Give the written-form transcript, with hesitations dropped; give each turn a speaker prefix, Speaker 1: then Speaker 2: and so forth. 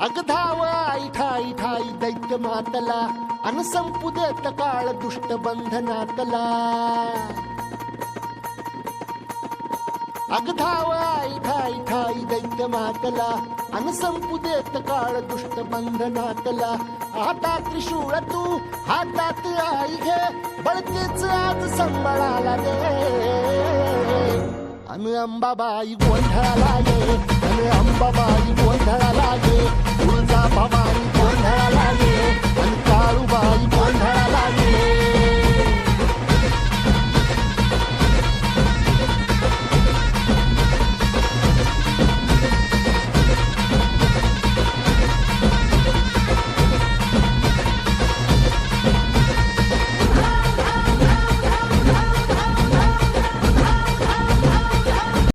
Speaker 1: अग धाव आई ठाई ठाई दैत्य मातला अन संपू देत काळ दुष्ट बंधनातला. अग धाव आई ठाई ठाई दैत्य मातला अन संपू देत काळ दुष्ट बंधनातला. हातात त्रिशूळ तू हातात आई घे बळकेच आज संबळाला दे. अन अंबाबाई गोंधळाला ये अन अंबाबाई गोंधळाला ये. तुळजा भवानी गोंधळाला ये अन काळूबाई गोंधळाला